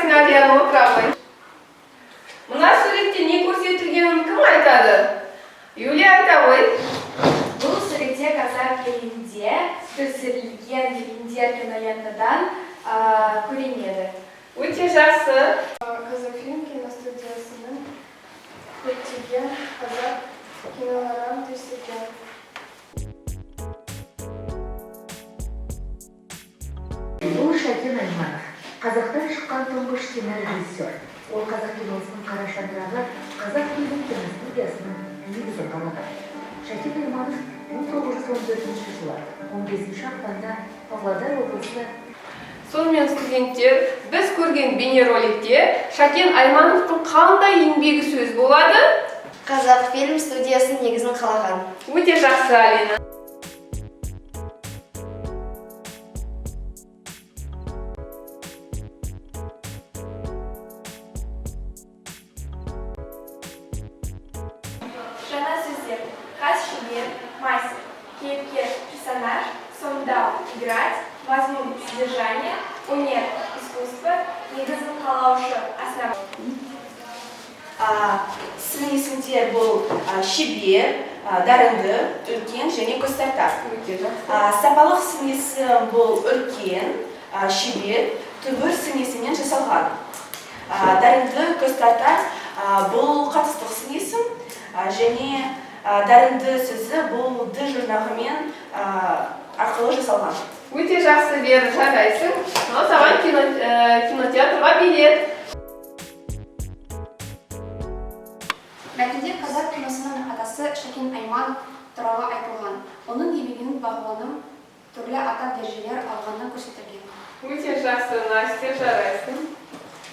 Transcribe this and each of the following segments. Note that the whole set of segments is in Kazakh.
сценарийін отырамын. Мына суретте не көрсетілгенін кім айтады? Юлия айта ғой. Бұл суретте қазақ елінде түсірілген фильмдер кинолентадан көрінеді. Өте жақсы. Қазақфильм киностудиясының көптеген қазақ киноларын түсірген. Бұл Шәкен Айманов. Қазақтан шыққан тұңғыш кинорежиссер. Ол қазақ киносының қара шаңырағы қазақ фильм киностудиясының негізін қалаған. Шәкен Айманов 1914 жылы 15 ақпанда Павлодар облысы. Сонымен студенттер, біз көрген бейнероликте Шәкен Аймановтың қандай еңбегі сөз болады? Қазақфильм студиясының негізін қалаған. Өте жақсы, Алина. Жаңа сөздер: хас, шебер, мастер, кейіпкер, персонаж, сомдау, играть, мазмұн, содержание, өнер, искусство, негізін қалаушы, основа. Сын есімдер бұл шебер, дарынды, үлкен және көзтартар. Сапалық сын есім бұл үлкен, шебер, түбір сын есімнен жасалған. Дарынды, көзтартар бұл қатыстық сын есім, және дарынды сөзі бұл д жұрнағымен арқылы жасалған. Өте жақсы, Вера, жарайсың. Саған кинотеатрға билет. Мәтінде қазақ киносының атасы Шәкен Айманов туралы айтылған. Оның еңбегінің бағаланып түрлі атақ дәрежелер алғаны көрсетілген. Өте жақсы, Настя, жарайсың.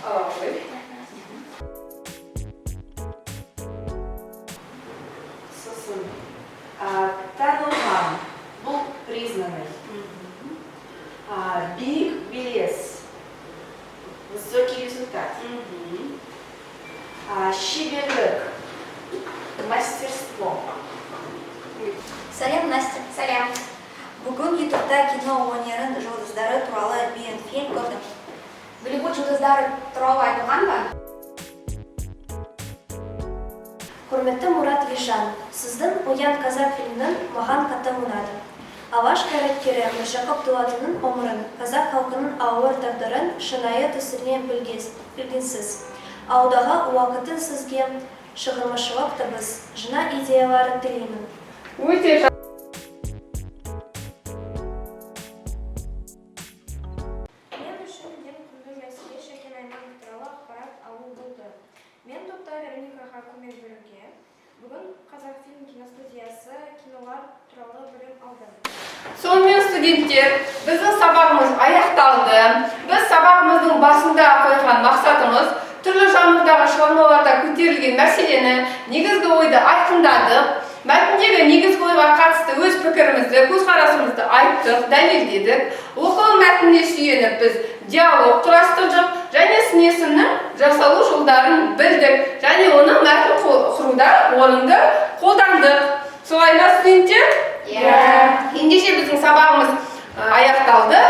Ала қой. Сосын танылған бұл признанный. Биік белес, высокий результат. Шеберлік, мастерство. Сәлем, Настя. Сәлем. Бүгін ютубта кино өнерінің жұлдыздары туралы фильм көрдім. Голливуд жұлдыздары туралы айтылған ба? Құрметті Мұрат Вишан, сіздің «Оян» қазақ фильмінің маған қатты ұнады. Алаш қайраткері Міржақып Дулатының өмірін, қазақ халқының ауыр тағдырын шынайы түсірген білгенсіз. Алдағы уақытын сізге шығармашылық табыс, жаңа идеялар тілеймін. Өте жақсы. Мен үшін ең құнды мәселе Шәкен Айманов туралы ақпарат алу болды. Мен топта Вероникаға көмек беруге, бүгін Қазақфильм киностудиясы кинолар туралы білім алдым. Сонымен студенттер, біздің сабағымыз аяқталды. Біз сабағымыздың басында қойған мақсатымыз түрлі жанрдағы шығармаларда көтерілген мәселені, негізгі ойды айқындадық. Мәтіндегі негізгі ойға қатысты өз пікірімізді, көзқарасымызды айттық, дәлелдедік. Оқылым мәтініне сүйеніп біз диалог құрастырдық және сын есімнің жасалу жолдарын білдік және оны мәтін құруда орынды қолдандық. Солай ма, студенттер? Иә. Ендеше біздің сабағымыз аяқталды.